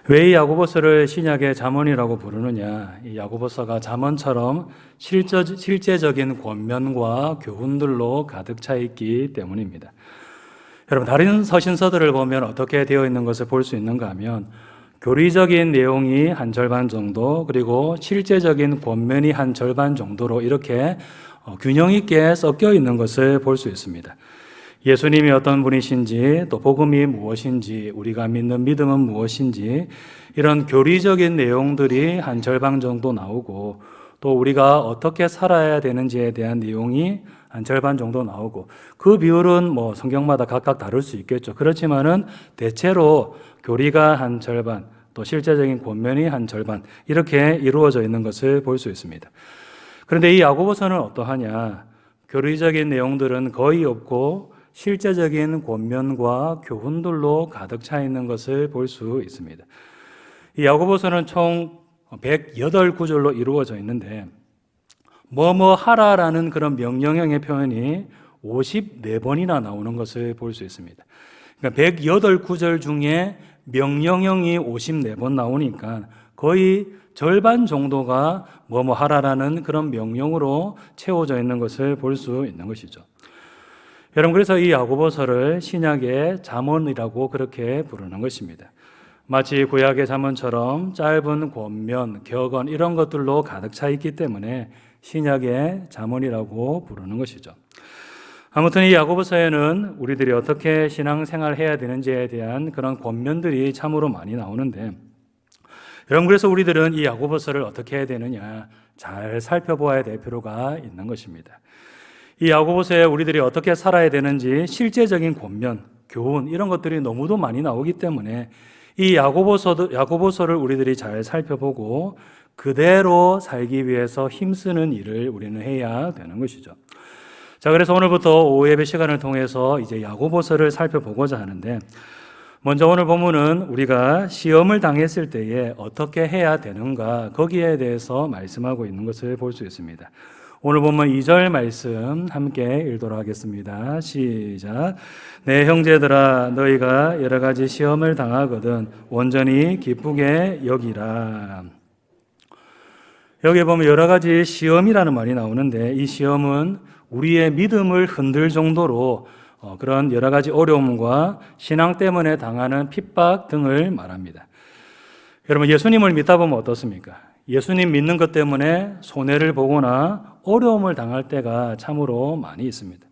왜 이 야고보서를 신약의 잠언이라고 부르느냐? 이 야고보서가 잠언처럼 실제적인 권면과 교훈들로 가득 차 있기 때문입니다. 여러분, 다른 서신서들을 보면 어떻게 되어 있는 것을 볼 수 있는가 하면 교리적인 내용이 한 절반 정도, 그리고 실제적인 권면이 한 절반 정도로 이렇게 균형 있게 섞여 있는 것을 볼 수 있습니다. 예수님이 어떤 분이신지, 또 복음이 무엇인지, 우리가 믿는 믿음은 무엇인지, 이런 교리적인 내용들이 한 절반 정도 나오고, 또 우리가 어떻게 살아야 되는지에 대한 내용이 한 절반 정도 나오고, 그 비율은 성경마다 각각 다를 수 있겠죠. 그렇지만은 대체로 교리가 한 절반, 또 실제적인 권면이 한 절반, 이렇게 이루어져 있는 것을 볼 수 있습니다. 그런데 이 야고보서는 어떠하냐? 교리적인 내용들은 거의 없고 실제적인 권면과 교훈들로 가득 차 있는 것을 볼 수 있습니다. 이 야고보서는 총 108구절로 이루어져 있는데 뭐뭐 하라라는 그런 명령형의 표현이 54번이나 나오는 것을 볼 수 있습니다. 그러니까 108구절 중에 명령형이 54번 나오니까 거의 절반 정도가 뭐뭐 하라라는 그런 명령으로 채워져 있는 것을 볼 수 있는 것이죠. 여러분, 그래서 이 야고보서를 신약의 잠언이라고 그렇게 부르는 것입니다. 마치 구약의 잠언처럼 짧은 권면, 격언 이런 것들로 가득 차 있기 때문에 신약의 잠언이라고 부르는 것이죠. 아무튼 이 야고보서에는 우리들이 어떻게 신앙생활을 해야 되는지에 대한 그런 권면들이 참으로 많이 나오는데, 여러분, 그래서 우리들은 이 야고보서를 어떻게 해야 되느냐 잘 살펴보아야 될 필요가 있는 것입니다. 이 야고보서에 우리들이 어떻게 살아야 되는지 실제적인 권면, 교훈 이런 것들이 너무도 많이 나오기 때문에 이 야고보서를 우리들이 잘 살펴보고 그대로 살기 위해서 힘쓰는 일을 우리는 해야 되는 것이죠. 자, 그래서 오늘부터 오후 예배 시간을 통해서 이제 야고보서를 살펴보고자 하는데, 먼저 오늘 본문은 우리가 시험을 당했을 때에 어떻게 해야 되는가, 거기에 대해서 말씀하고 있는 것을 볼 수 있습니다. 오늘 본문 2절 말씀 함께 읽도록 하겠습니다. 시작. 내 형제들아, 너희가 여러 가지 시험을 당하거든 온전히 기쁘게 여기라. 여기 보면 여러 가지 시험이라는 말이 나오는데, 이 시험은 우리의 믿음을 흔들 정도로 그런 여러 가지 어려움과 신앙 때문에 당하는 핍박 등을 말합니다. 여러분, 예수님을 믿다 보면 어떻습니까? 예수님 믿는 것 때문에 손해를 보거나 어려움을 당할 때가 참으로 많이 있습니다.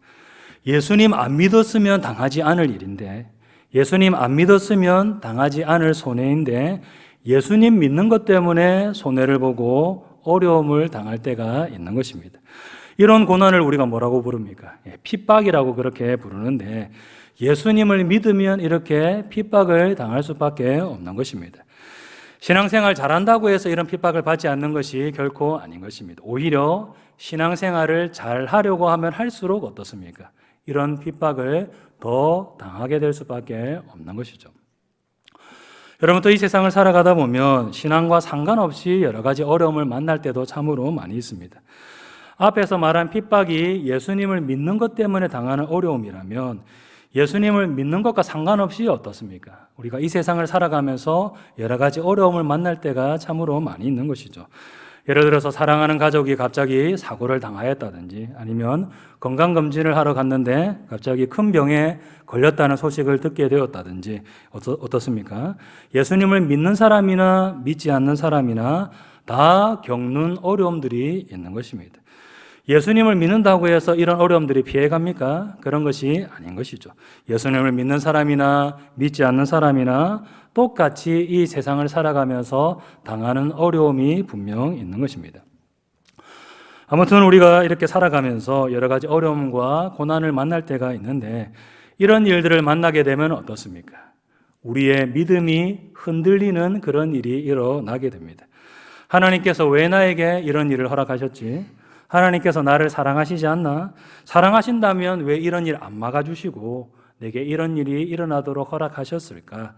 예수님 안 믿었으면 당하지 않을 일인데, 예수님 안 믿었으면 당하지 않을 손해인데, 예수님 믿는 것 때문에 손해를 보고 어려움을 당할 때가 있는 것입니다. 이런 고난을 우리가 뭐라고 부릅니까? 핍박이라고 그렇게 부르는데, 예수님을 믿으면 이렇게 핍박을 당할 수밖에 없는 것입니다. 신앙생활 잘한다고 해서 이런 핍박을 받지 않는 것이 결코 아닌 것입니다. 오히려 신앙생활을 잘 하려고 하면 할수록 어떻습니까? 이런 핍박을 더 당하게 될 수밖에 없는 것이죠. 여러분, 또 이 세상을 살아가다 보면 신앙과 상관없이 여러 가지 어려움을 만날 때도 참으로 많이 있습니다. 앞에서 말한 핍박이 예수님을 믿는 것 때문에 당하는 어려움이라면 예수님을 믿는 것과 상관없이 어떻습니까? 우리가 이 세상을 살아가면서 여러 가지 어려움을 만날 때가 참으로 많이 있는 것이죠. 예를 들어서 사랑하는 가족이 갑자기 사고를 당하였다든지, 아니면 건강검진을 하러 갔는데 갑자기 큰 병에 걸렸다는 소식을 듣게 되었다든지, 어떻습니까? 예수님을 믿는 사람이나 믿지 않는 사람이나 다 겪는 어려움들이 있는 것입니다. 예수님을 믿는다고 해서 이런 어려움들이 피해갑니까? 그런 것이 아닌 것이죠. 예수님을 믿는 사람이나 믿지 않는 사람이나 똑같이 이 세상을 살아가면서 당하는 어려움이 분명 있는 것입니다. 아무튼 우리가 이렇게 살아가면서 여러 가지 어려움과 고난을 만날 때가 있는데, 이런 일들을 만나게 되면 어떻습니까? 우리의 믿음이 흔들리는 그런 일이 일어나게 됩니다. 하나님께서 왜 나에게 이런 일을 허락하셨지? 하나님께서 나를 사랑하시지 않나? 사랑하신다면 왜 이런 일 안 막아주시고 내게 이런 일이 일어나도록 허락하셨을까?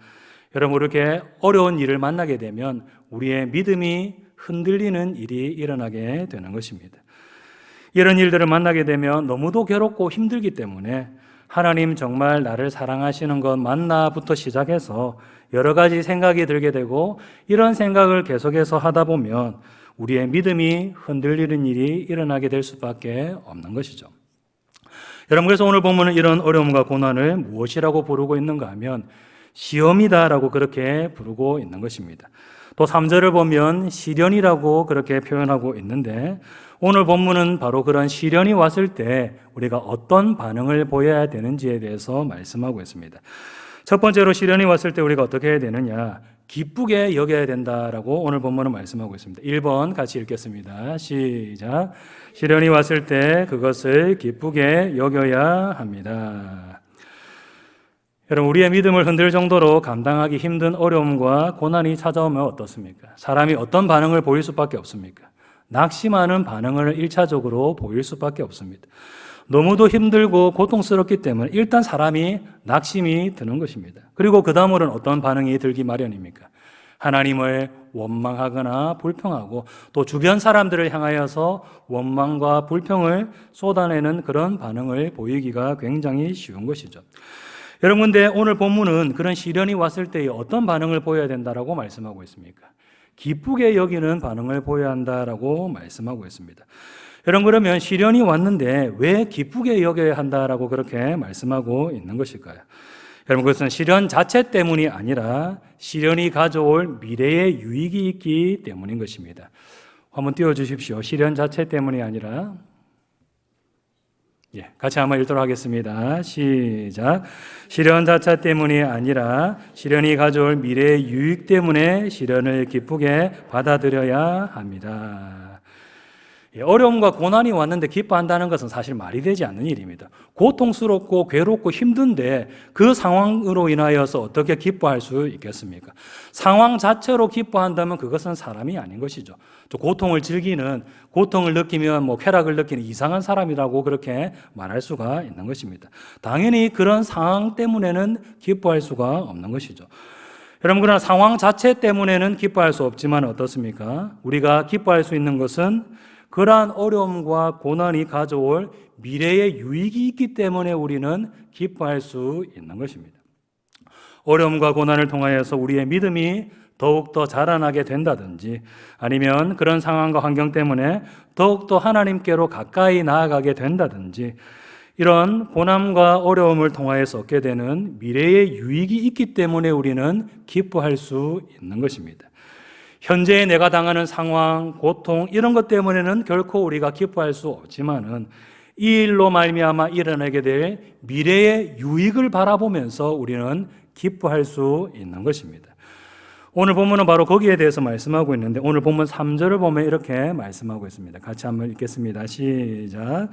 여러분, 이렇게 어려운 일을 만나게 되면 우리의 믿음이 흔들리는 일이 일어나게 되는 것입니다. 이런 일들을 만나게 되면 너무도 괴롭고 힘들기 때문에 하나님 정말 나를 사랑하시는 것 맞나부터 시작해서 여러 가지 생각이 들게 되고 이런 생각을 계속해서 하다 보면 우리의 믿음이 흔들리는 일이 일어나게 될 수밖에 없는 것이죠. 여러분, 그래서 오늘 본문은 이런 어려움과 고난을 무엇이라고 부르고 있는가 하면 시험이다라고 그렇게 부르고 있는 것입니다. 또 3절을 보면 시련이라고 그렇게 표현하고 있는데 오늘 본문은 바로 그런 시련이 왔을 때 우리가 어떤 반응을 보여야 되는지에 대해서 말씀하고 있습니다. 첫 번째로 시련이 왔을 때 우리가 어떻게 해야 되느냐? 기쁘게 여겨야 된다라고 오늘 본문은 말씀하고 있습니다. 1번 같이 읽겠습니다. 시작. 시련이 왔을 때 그것을 기쁘게 여겨야 합니다. 여러분, 우리의 믿음을 흔들 정도로 감당하기 힘든 어려움과 고난이 찾아오면 어떻습니까? 사람이 어떤 반응을 보일 수밖에 없습니까? 낙심하는 반응을 1차적으로 보일 수밖에 없습니다. 너무도 힘들고 고통스럽기 때문에 일단 사람이 낙심이 드는 것입니다. 그리고 그 다음으로는 어떤 반응이 들기 마련입니까? 하나님을 원망하거나 불평하고 또 주변 사람들을 향하여서 원망과 불평을 쏟아내는 그런 반응을 보이기가 굉장히 쉬운 것이죠. 여러분, 근데 오늘 본문은 그런 시련이 왔을 때에 어떤 반응을 보여야 된다라고 말씀하고 있습니까? 기쁘게 여기는 반응을 보여야 한다라고 말씀하고 있습니다. 여러분, 그러면 시련이 왔는데 왜 기쁘게 여겨야 한다라고 그렇게 말씀하고 있는 것일까요? 여러분, 그것은 시련 자체 때문이 아니라 시련이 가져올 미래의 유익이 있기 때문인 것입니다. 한번 띄워주십시오. 시련 자체 때문이 아니라 같이 한번 읽도록 하겠습니다. 시작. 시련 자체 때문이 아니라 시련이 가져올 미래의 유익 때문에 시련을 기쁘게 받아들여야 합니다. 어려움과 고난이 왔는데 기뻐한다는 것은 사실 말이 되지 않는 일입니다. 고통스럽고 괴롭고 힘든데 그 상황으로 인하여서 어떻게 기뻐할 수 있겠습니까? 상황 자체로 기뻐한다면 그것은 사람이 아닌 것이죠. 또 고통을 즐기는, 고통을 느끼면 쾌락을 느끼는 이상한 사람이라고 그렇게 말할 수가 있는 것입니다. 당연히 그런 상황 때문에는 기뻐할 수가 없는 것이죠. 여러분, 그러나 상황 자체 때문에는 기뻐할 수 없지만 어떻습니까? 우리가 기뻐할 수 있는 것은 그러한 어려움과 고난이 가져올 미래의 유익이 있기 때문에 우리는 기뻐할 수 있는 것입니다. 어려움과 고난을 통하여서 우리의 믿음이 더욱더 자라나게 된다든지 아니면 그런 상황과 환경 때문에 더욱더 하나님께로 가까이 나아가게 된다든지 이런 고난과 어려움을 통하여서 얻게 되는 미래의 유익이 있기 때문에 우리는 기뻐할 수 있는 것입니다. 현재의 내가 당하는 상황, 고통 이런 것 때문에는 결코 우리가 기뻐할 수 없지만은 이 일로 말미암아 일어나게 될 미래의 유익을 바라보면서 우리는 기뻐할 수 있는 것입니다. 오늘 본문은 바로 거기에 대해서 말씀하고 있는데 오늘 본문 3절을 보면 이렇게 말씀하고 있습니다. 같이 한번 읽겠습니다. 시작.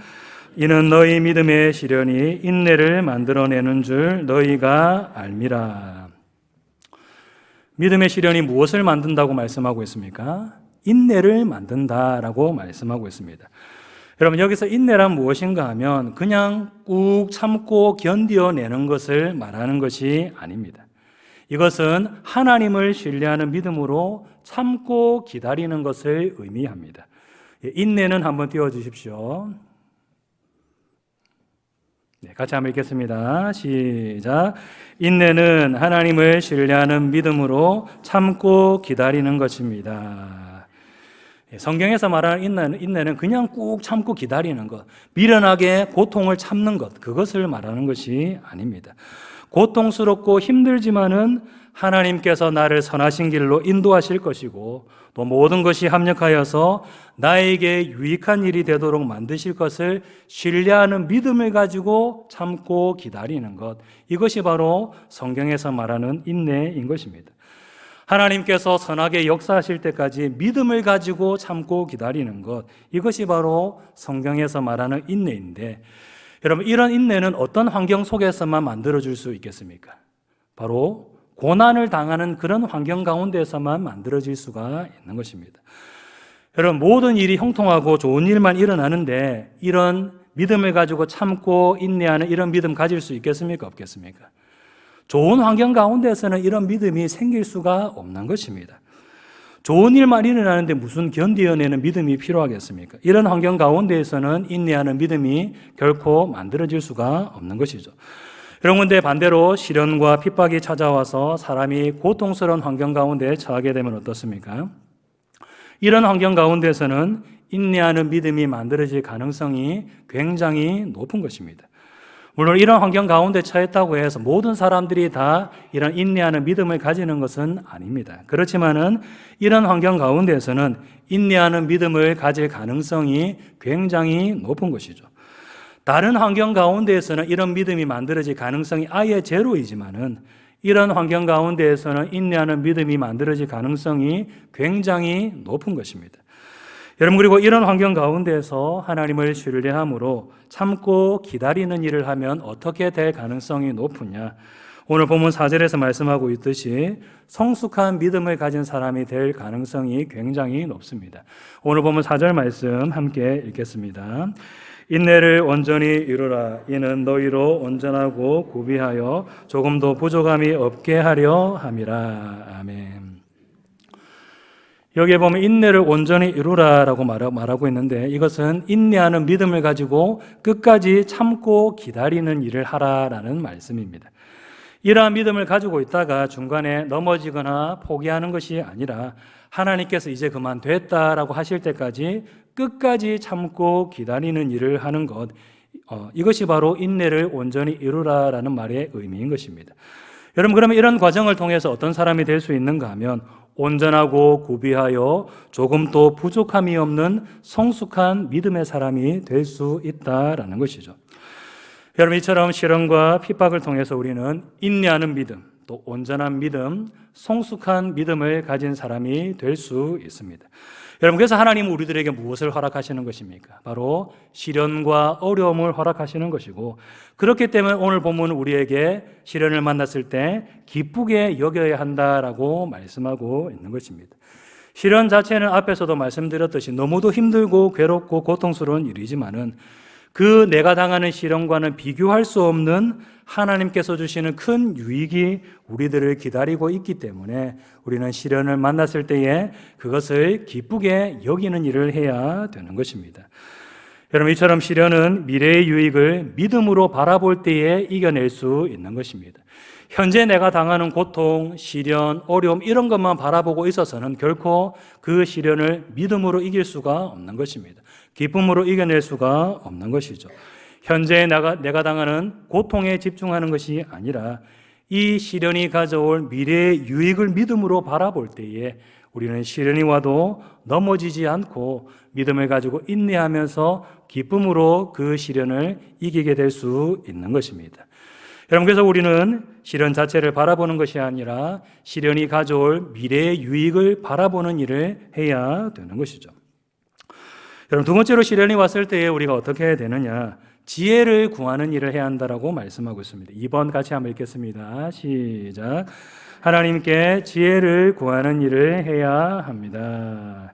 이는 너희 믿음의 시련이 인내를 만들어내는 줄 너희가 알미라. 믿음의 시련이 무엇을 만든다고 말씀하고 있습니까? 인내를 만든다라고 말씀하고 있습니다. 여러분, 여기서 인내란 무엇인가 하면 그냥 꾹 참고 견뎌내는 것을 말하는 것이 아닙니다. 이것은 하나님을 신뢰하는 믿음으로 참고 기다리는 것을 의미합니다. 인내는 한번 띄워주십시오. 같이 한번 읽겠습니다. 시작. 인내는 하나님을 신뢰하는 믿음으로 참고 기다리는 것입니다. 성경에서 말하는 인내는 그냥 꾹 참고 기다리는 것, 미련하게 고통을 참는 것, 그것을 말하는 것이 아닙니다. 고통스럽고 힘들지만은 하나님께서 나를 선하신 길로 인도하실 것이고 또 모든 것이 합력하여서 나에게 유익한 일이 되도록 만드실 것을 신뢰하는 믿음을 가지고 참고 기다리는 것, 이것이 바로 성경에서 말하는 인내인 것입니다. 하나님께서 선하게 역사하실 때까지 믿음을 가지고 참고 기다리는 것, 이것이 바로 성경에서 말하는 인내인데 여러분, 이런 인내는 어떤 환경 속에서만 만들어질 수 있겠습니까? 바로 고난을 당하는 그런 환경 가운데서만 만들어질 수가 있는 것입니다. 여러분, 모든 일이 형통하고 좋은 일만 일어나는데 이런 믿음을 가지고 참고 인내하는 이런 믿음 가질 수 있겠습니까? 없겠습니까? 좋은 환경 가운데서는 이런 믿음이 생길 수가 없는 것입니다. 좋은 일만 일어나는데 무슨 견디어내는 믿음이 필요하겠습니까? 이런 환경 가운데에서는 인내하는 믿음이 결코 만들어질 수가 없는 것이죠. 여러분, 근데 반대로 시련과 핍박이 찾아와서 사람이 고통스러운 환경 가운데 처하게 되면 어떻습니까? 이런 환경 가운데서는 인내하는 믿음이 만들어질 가능성이 굉장히 높은 것입니다. 물론 이런 환경 가운데 처했다고 해서 모든 사람들이 다 이런 인내하는 믿음을 가지는 것은 아닙니다. 그렇지만은 이런 환경 가운데서는 인내하는 믿음을 가질 가능성이 굉장히 높은 것이죠. 다른 환경 가운데에서는 이런 믿음이 만들어질 가능성이 아예 제로이지만은 이런 환경 가운데에서는 인내하는 믿음이 만들어질 가능성이 굉장히 높은 것입니다. 여러분, 그리고 이런 환경 가운데에서 하나님을 신뢰함으로 참고 기다리는 일을 하면 어떻게 될 가능성이 높으냐? 오늘 본문 4절에서 말씀하고 있듯이 성숙한 믿음을 가진 사람이 될 가능성이 굉장히 높습니다. 오늘 본문 4절 말씀 함께 읽겠습니다. 인내를 온전히 이루라. 이는 너희로 온전하고 구비하여 조금도 부족함이 없게 하려 함이라. 아멘. 여기에 보면 인내를 온전히 이루라라고 말하고 있는데, 이것은 인내하는 믿음을 가지고 끝까지 참고 기다리는 일을 하라라는 말씀입니다. 이러한 믿음을 가지고 있다가 중간에 넘어지거나 포기하는 것이 아니라 하나님께서 이제 그만 됐다라고 하실 때까지 끝까지 참고 기다리는 일을 하는 것, 이것이 바로 인내를 온전히 이루라라는 말의 의미인 것입니다. 여러분, 그러면 이런 과정을 통해서 어떤 사람이 될 수 있는가 하면 온전하고 구비하여 조금도 부족함이 없는 성숙한 믿음의 사람이 될 수 있다라는 것이죠. 여러분, 이처럼 시련과 핍박을 통해서 우리는 인내하는 믿음, 또 온전한 믿음, 성숙한 믿음을 가진 사람이 될 수 있습니다. 여러분, 그래서 하나님은 우리들에게 무엇을 허락하시는 것입니까? 바로 시련과 어려움을 허락하시는 것이고, 그렇기 때문에 오늘 본문은 우리에게 시련을 만났을 때 기쁘게 여겨야 한다라고 말씀하고 있는 것입니다. 시련 자체는 앞에서도 말씀드렸듯이 너무도 힘들고 괴롭고 고통스러운 일이지만은 그 내가 당하는 시련과는 비교할 수 없는 하나님께서 주시는 큰 유익이 우리들을 기다리고 있기 때문에 우리는 시련을 만났을 때에 그것을 기쁘게 여기는 일을 해야 되는 것입니다. 여러분, 이처럼 시련은 미래의 유익을 믿음으로 바라볼 때에 이겨낼 수 있는 것입니다. 현재 내가 당하는 고통, 시련, 어려움 이런 것만 바라보고 있어서는 결코 그 시련을 믿음으로 이길 수가 없는 것입니다. 기쁨으로 이겨낼 수가 없는 것이죠. 현재 내가 당하는 고통에 집중하는 것이 아니라 이 시련이 가져올 미래의 유익을 믿음으로 바라볼 때에 우리는 시련이 와도 넘어지지 않고 믿음을 가지고 인내하면서 기쁨으로 그 시련을 이기게 될 수 있는 것입니다. 여러분, 그래서 우리는 시련 자체를 바라보는 것이 아니라 시련이 가져올 미래의 유익을 바라보는 일을 해야 되는 것이죠. 여러분, 두 번째로 시련이 왔을 때에 우리가 어떻게 해야 되느냐? 지혜를 구하는 일을 해야 한다라고 말씀하고 있습니다. 2번 같이 한번 읽겠습니다. 시작. 하나님께 지혜를 구하는 일을 해야 합니다.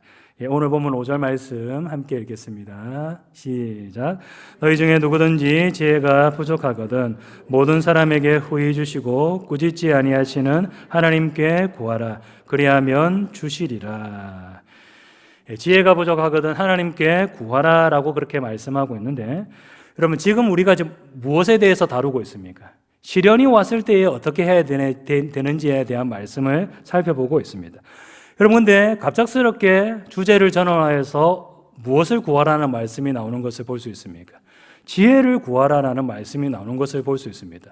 오늘 본문 5절 말씀 함께 읽겠습니다. 시작. 너희 중에 누구든지 지혜가 부족하거든 모든 사람에게 후히 주시고 꾸짖지 아니하시는 하나님께 구하라. 그리하면 주시리라. 지혜가 부족하거든 하나님께 구하라라고 그렇게 말씀하고 있는데, 여러분, 지금 우리가 지금 무엇에 대해서 다루고 있습니까? 시련이 왔을 때에 어떻게 해야 되는지에 대한 말씀을 살펴보고 있습니다. 여러분, 근데 갑작스럽게 주제를 전환해서 무엇을 구하라는 말씀이 나오는 것을 볼 수 있습니까? 지혜를 구하라는 말씀이 나오는 것을 볼 수 있습니다.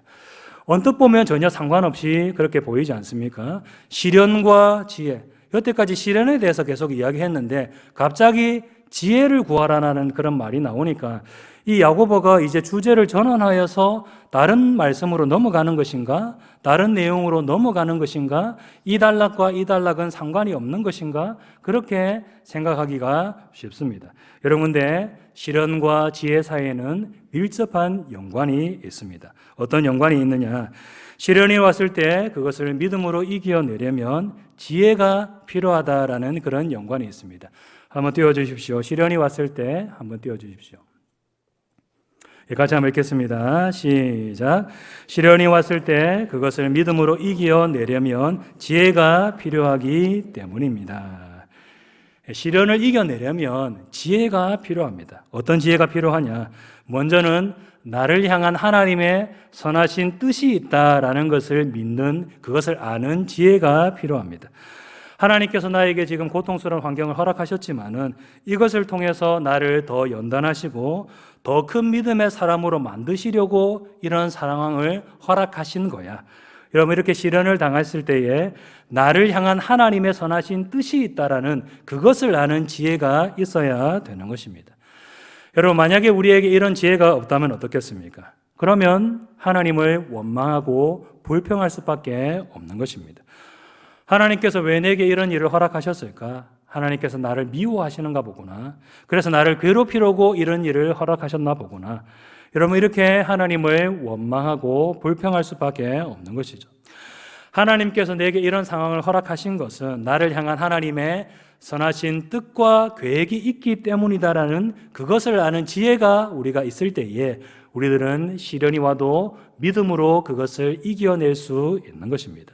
언뜻 보면 전혀 상관없이 그렇게 보이지 않습니까? 시련과 지혜, 여태까지 시련에 대해서 계속 이야기했는데 갑자기 지혜를 구하라는 그런 말이 나오니까 이 야고보가 이제 주제를 전환하여서 다른 말씀으로 넘어가는 것인가? 다른 내용으로 넘어가는 것인가? 이 단락과 이 단락은 상관이 없는 것인가? 그렇게 생각하기가 쉽습니다. 여러분, 근데 시련과 지혜 사이에는 밀접한 연관이 있습니다. 어떤 연관이 있느냐? 시련이 왔을 때 그것을 믿음으로 이겨내려면 지혜가 필요하다라는 그런 연관이 있습니다. 한번 띄워주십시오. 시련이 왔을 때 한번 띄워주십시오. 같이 한번 읽겠습니다. 시작. 시련이 왔을 때 그것을 믿음으로 이겨내려면 지혜가 필요하기 때문입니다. 시련을 이겨내려면 지혜가 필요합니다. 어떤 지혜가 필요하냐? 먼저는 나를 향한 하나님의 선하신 뜻이 있다라는 것을 믿는, 그것을 아는 지혜가 필요합니다. 하나님께서 나에게 지금 고통스러운 환경을 허락하셨지만은 이것을 통해서 나를 더 연단하시고 더 큰 믿음의 사람으로 만드시려고 이런 상황을 허락하신 거야. 여러분, 이렇게 시련을 당했을 때에 나를 향한 하나님의 선하신 뜻이 있다라는 그것을 아는 지혜가 있어야 되는 것입니다. 여러분, 만약에 우리에게 이런 지혜가 없다면 어떻겠습니까? 그러면 하나님을 원망하고 불평할 수밖에 없는 것입니다. 하나님께서 왜 내게 이런 일을 허락하셨을까? 하나님께서 나를 미워하시는가 보구나. 그래서 나를 괴롭히려고 이런 일을 허락하셨나 보구나. 여러분, 이렇게 하나님을 원망하고 불평할 수밖에 없는 것이죠. 하나님께서 내게 이런 상황을 허락하신 것은 나를 향한 하나님의 선하신 뜻과 계획이 있기 때문이다라는 그것을 아는 지혜가 우리가 있을 때에 우리들은 시련이 와도 믿음으로 그것을 이겨낼 수 있는 것입니다.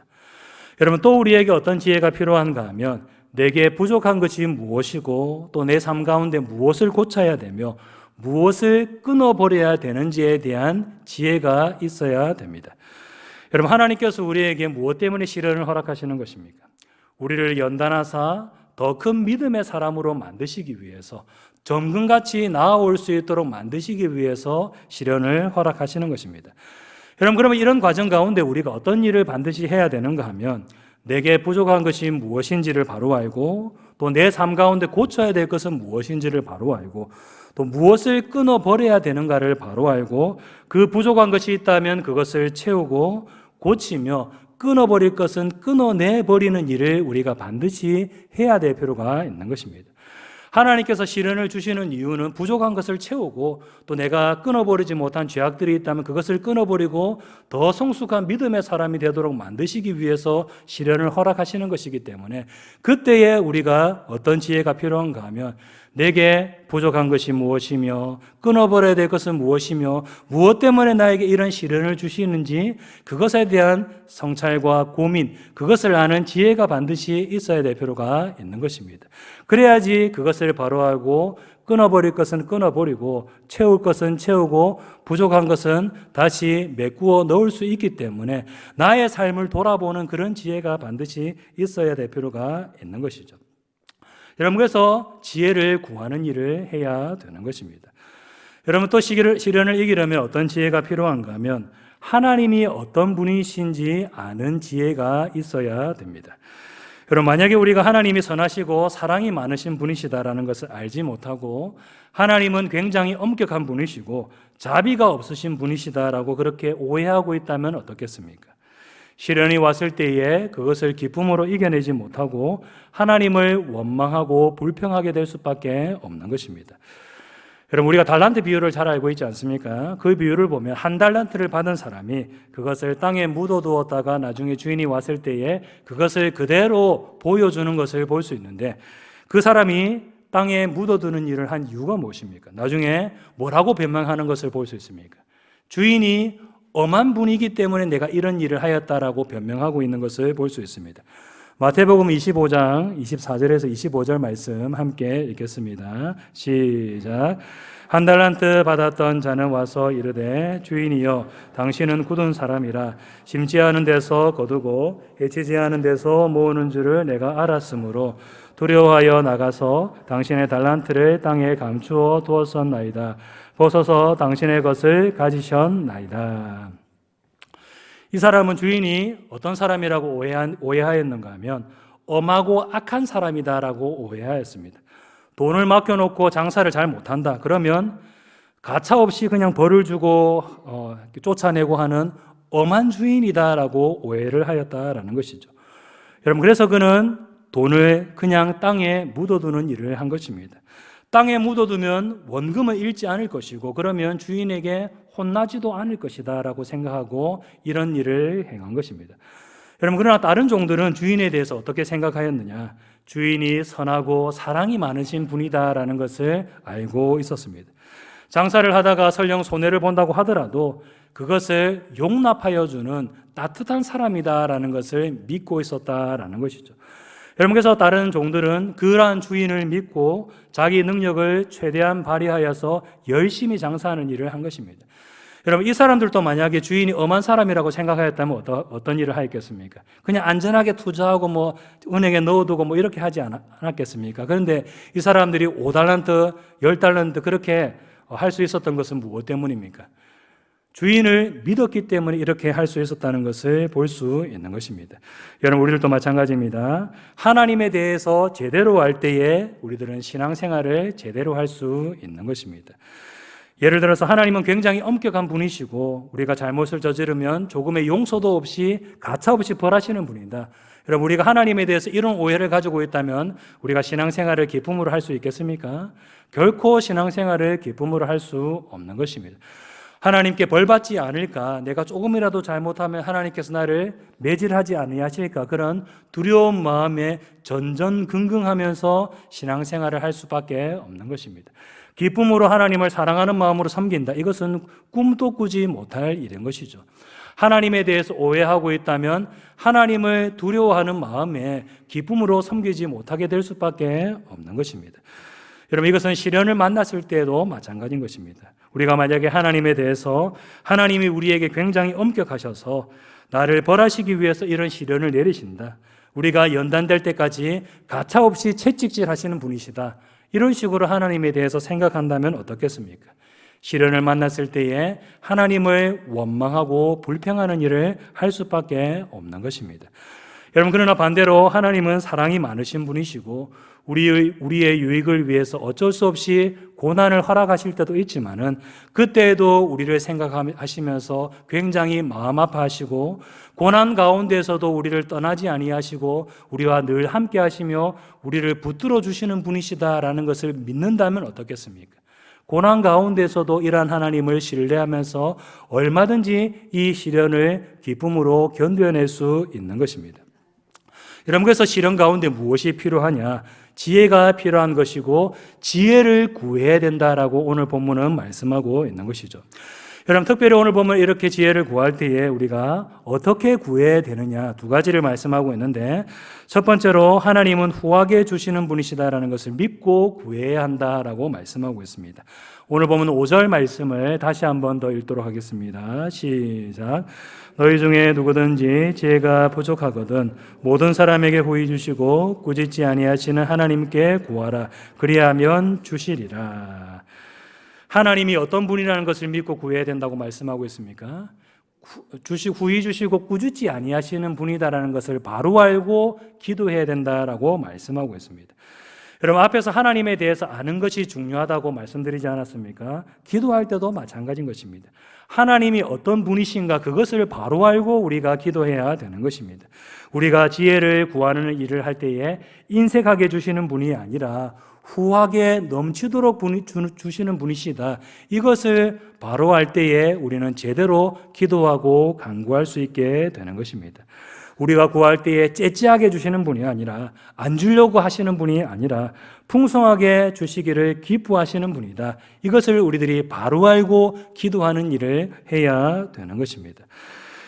여러분, 또 우리에게 어떤 지혜가 필요한가 하면 내게 부족한 것이 무엇이고 또 내 삶 가운데 무엇을 고쳐야 되며 무엇을 끊어버려야 되는지에 대한 지혜가 있어야 됩니다. 여러분, 하나님께서 우리에게 무엇 때문에 시련을 허락하시는 것입니까? 우리를 연단하사 더 큰 믿음의 사람으로 만드시기 위해서, 점금같이 나아올 수 있도록 만드시기 위해서 시련을 허락하시는 것입니다. 여러분, 그러면 이런 과정 가운데 우리가 어떤 일을 반드시 해야 되는가 하면 내게 부족한 것이 무엇인지를 바로 알고 또 내 삶 가운데 고쳐야 될 것은 무엇인지를 바로 알고 또 무엇을 끊어버려야 되는가를 바로 알고 그 부족한 것이 있다면 그것을 채우고 고치며 끊어버릴 것은 끊어내버리는 일을 우리가 반드시 해야 될 필요가 있는 것입니다. 하나님께서 시련을 주시는 이유는 부족한 것을 채우고 또 내가 끊어버리지 못한 죄악들이 있다면 그것을 끊어버리고 더 성숙한 믿음의 사람이 되도록 만드시기 위해서 시련을 허락하시는 것이기 때문에 그때에 우리가 어떤 지혜가 필요한가 하면 내게 부족한 것이 무엇이며 끊어버려야 될 것은 무엇이며 무엇 때문에 나에게 이런 시련을 주시는지 그것에 대한 성찰과 고민, 그것을 아는 지혜가 반드시 있어야 될 필요가 있는 것입니다. 그래야지 그것을 바로 알고 끊어버릴 것은 끊어버리고 채울 것은 채우고 부족한 것은 다시 메꾸어 넣을 수 있기 때문에 나의 삶을 돌아보는 그런 지혜가 반드시 있어야 될 필요가 있는 것이죠. 여러분, 그래서 지혜를 구하는 일을 해야 되는 것입니다. 여러분, 또 시련을 이기려면 어떤 지혜가 필요한가 하면 하나님이 어떤 분이신지 아는 지혜가 있어야 됩니다. 여러분, 만약에 우리가 하나님이 선하시고 사랑이 많으신 분이시다라는 것을 알지 못하고 하나님은 굉장히 엄격한 분이시고 자비가 없으신 분이시다라고 그렇게 오해하고 있다면 어떻겠습니까? 시련이 왔을 때에 그것을 기쁨으로 이겨내지 못하고 하나님을 원망하고 불평하게 될 수밖에 없는 것입니다. 여러분, 우리가 달란트 비유를 잘 알고 있지 않습니까? 그 비유를 보면 한 달란트를 받은 사람이 그것을 땅에 묻어두었다가 나중에 주인이 왔을 때에 그것을 그대로 보여주는 것을 볼 수 있는데 그 사람이 땅에 묻어두는 일을 한 이유가 무엇입니까? 나중에 뭐라고 변명하는 것을 볼 수 있습니까? 주인이 엄한 분이기 때문에 내가 이런 일을 하였다라고 변명하고 있는 것을 볼 수 있습니다. 마태복음 25장 24절에서 25절 말씀 함께 읽겠습니다. 시작. 한 달란트 받았던 자는 와서 이르되 주인이여 당신은 굳은 사람이라 심지 않은 데서 거두고 해치지 않은 데서 모으는 줄을 내가 알았으므로 두려워하여 나가서 당신의 달란트를 땅에 감추어 두었었나이다. 벗어서 당신의 것을 가지셨나이다. 이 사람은 주인이 어떤 사람이라고 오해하였는가 하면 엄하고 악한 사람이다라고 오해하였습니다. 돈을 맡겨놓고 장사를 잘 못한다. 그러면 가차없이 그냥 벌을 주고 쫓아내고 하는 엄한 주인이다라고 오해를 하였다라는 것이죠. 여러분, 그래서 그는 돈을 그냥 땅에 묻어두는 일을 한 것입니다. 땅에 묻어두면 원금을 잃지 않을 것이고 그러면 주인에게 혼나지도 않을 것이다 라고 생각하고 이런 일을 행한 것입니다. 여러분, 그러나 다른 종들은 주인에 대해서 어떻게 생각하였느냐? 주인이 선하고 사랑이 많으신 분이다라는 것을 알고 있었습니다. 장사를 하다가 설령 손해를 본다고 하더라도 그것을 용납하여 주는 따뜻한 사람이다라는 것을 믿고 있었다라는 것이죠. 여러분, 그래서 다른 종들은 그러한 주인을 믿고 자기 능력을 최대한 발휘하여서 열심히 장사하는 일을 한 것입니다. 여러분, 이 사람들도 만약에 주인이 엄한 사람이라고 생각하였다면 어떤 일을 하였겠습니까? 그냥 안전하게 투자하고 뭐 은행에 넣어두고 뭐 이렇게 하지 않았겠습니까? 그런데 이 사람들이 5달란트, 10달란트 그렇게 할 수 있었던 것은 무엇 때문입니까? 주인을 믿었기 때문에 이렇게 할 수 있었다는 것을 볼 수 있는 것입니다. 여러분, 우리들도 마찬가지입니다. 하나님에 대해서 제대로 알 때에 우리들은 신앙생활을 제대로 할 수 있는 것입니다. 예를 들어서 하나님은 굉장히 엄격한 분이시고 우리가 잘못을 저지르면 조금의 용서도 없이 가차없이 벌하시는 분이다. 여러분, 우리가 하나님에 대해서 이런 오해를 가지고 있다면 우리가 신앙생활을 기쁨으로 할 수 있겠습니까? 결코 신앙생활을 기쁨으로 할 수 없는 것입니다. 하나님께 벌받지 않을까, 내가 조금이라도 잘못하면 하나님께서 나를 매질하지 아니하실까, 그런 두려운 마음에 전전긍긍하면서 신앙생활을 할 수밖에 없는 것입니다. 기쁨으로 하나님을 사랑하는 마음으로 섬긴다, 이것은 꿈도 꾸지 못할 일인 것이죠. 하나님에 대해서 오해하고 있다면 하나님을 두려워하는 마음에 기쁨으로 섬기지 못하게 될 수밖에 없는 것입니다. 여러분, 이것은 시련을 만났을 때도 마찬가지인 것입니다. 우리가 만약에 하나님에 대해서, 하나님이 우리에게 굉장히 엄격하셔서 나를 벌하시기 위해서 이런 시련을 내리신다, 우리가 연단될 때까지 가차없이 채찍질 하시는 분이시다, 이런 식으로 하나님에 대해서 생각한다면 어떻겠습니까? 시련을 만났을 때에 하나님을 원망하고 불평하는 일을 할 수밖에 없는 것입니다. 여러분, 그러나 반대로 하나님은 사랑이 많으신 분이시고 우리의 유익을 위해서 어쩔 수 없이 고난을 허락하실 때도 있지만은 그때에도 우리를 생각하시면서 굉장히 마음 아파하시고 고난 가운데서도 우리를 떠나지 아니하시고 우리와 늘 함께 하시며 우리를 붙들어 주시는 분이시다라는 것을 믿는다면 어떻겠습니까? 고난 가운데서도 이러한 하나님을 신뢰하면서 얼마든지 이 시련을 기쁨으로 견뎌낼 수 있는 것입니다. 여러분, 그래서 시련 가운데 무엇이 필요하냐? 지혜가 필요한 것이고 지혜를 구해야 된다라고 오늘 본문은 말씀하고 있는 것이죠. 여러분, 특별히 오늘 보면 이렇게 지혜를 구할 때에 우리가 어떻게 구해야 되느냐, 두 가지를 말씀하고 있는데, 첫 번째로 하나님은 후하게 주시는 분이시다라는 것을 믿고 구해야 한다라고 말씀하고 있습니다. 오늘 보면 5절 말씀을 다시 한번 더 읽도록 하겠습니다. 시작. 너희 중에 누구든지 지혜가 부족하거든 모든 사람에게 후히 주시고 꾸짖지 아니하시는 하나님께 구하라. 그리하면 주시리라. 하나님이 어떤 분이라는 것을 믿고 구해야 된다고 말씀하고 있습니까? 후히 주시고 꾸짖지 아니하시는 분이다라는 것을 바로 알고 기도해야 된다라고 말씀하고 있습니다. 여러분, 앞에서 하나님에 대해서 아는 것이 중요하다고 말씀드리지 않았습니까? 기도할 때도 마찬가지인 것입니다. 하나님이 어떤 분이신가, 그것을 바로 알고 우리가 기도해야 되는 것입니다. 우리가 지혜를 구하는 일을 할 때에 인색하게 주시는 분이 아니라 후하게 넘치도록 주시는 분이시다, 이것을 바로 알 때에 우리는 제대로 기도하고 간구할 수 있게 되는 것입니다. 우리가 구할 때에 째째하게 주시는 분이 아니라, 안 주려고 하시는 분이 아니라 풍성하게 주시기를 기뻐하시는 분이다, 이것을 우리들이 바로 알고 기도하는 일을 해야 되는 것입니다.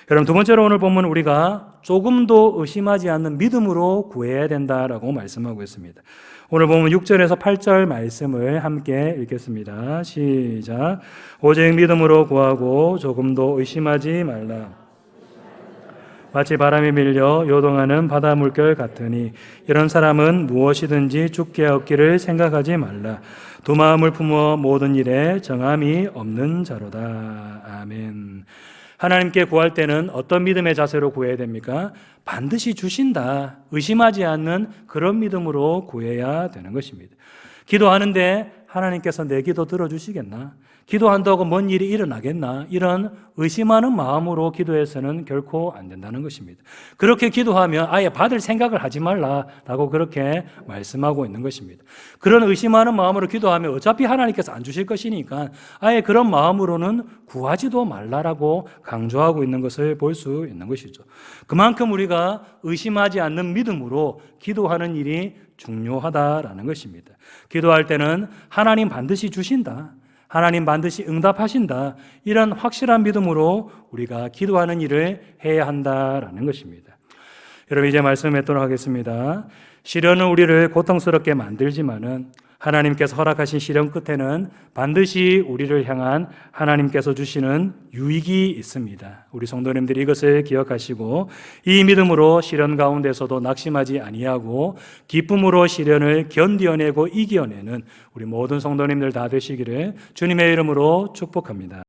여러분, 두 번째로 오늘 보면 우리가 조금도 의심하지 않는 믿음으로 구해야 된다라고 말씀하고 있습니다. 오늘 보면 6절에서 8절 말씀을 함께 읽겠습니다. 시작. 오직 믿음으로 구하고 조금도 의심하지 말라. 마치 바람에 밀려 요동하는 바다 물결 같으니 이런 사람은 무엇이든지 죽게 얻기를 생각하지 말라. 두 마음을 품어 모든 일에 정함이 없는 자로다. 아멘. 하나님께 구할 때는 어떤 믿음의 자세로 구해야 됩니까? 반드시 주신다, 의심하지 않는 그런 믿음으로 구해야 되는 것입니다. 기도하는데 하나님께서 내 기도 들어주시겠나? 기도한다고 뭔 일이 일어나겠나? 이런 의심하는 마음으로 기도해서는 결코 안 된다는 것입니다. 그렇게 기도하면 아예 받을 생각을 하지 말라라고 그렇게 말씀하고 있는 것입니다. 그런 의심하는 마음으로 기도하면 어차피 하나님께서 안 주실 것이니까 아예 그런 마음으로는 구하지도 말라라고 강조하고 있는 것을 볼 수 있는 것이죠. 그만큼 우리가 의심하지 않는 믿음으로 기도하는 일이 중요하다라는 것입니다. 기도할 때는 하나님 반드시 주신다, 하나님 반드시 응답하신다, 이런 확실한 믿음으로 우리가 기도하는 일을 해야 한다라는 것입니다. 여러분, 이제 말씀을 맺도록 하겠습니다. 시련은 우리를 고통스럽게 만들지만은 하나님께서 허락하신 시련 끝에는 반드시 우리를 향한 하나님께서 주시는 유익이 있습니다. 우리 성도님들이 이것을 기억하시고 이 믿음으로 시련 가운데서도 낙심하지 아니하고 기쁨으로 시련을 견디어내고 이겨내는 우리 모든 성도님들 다 되시기를 주님의 이름으로 축복합니다.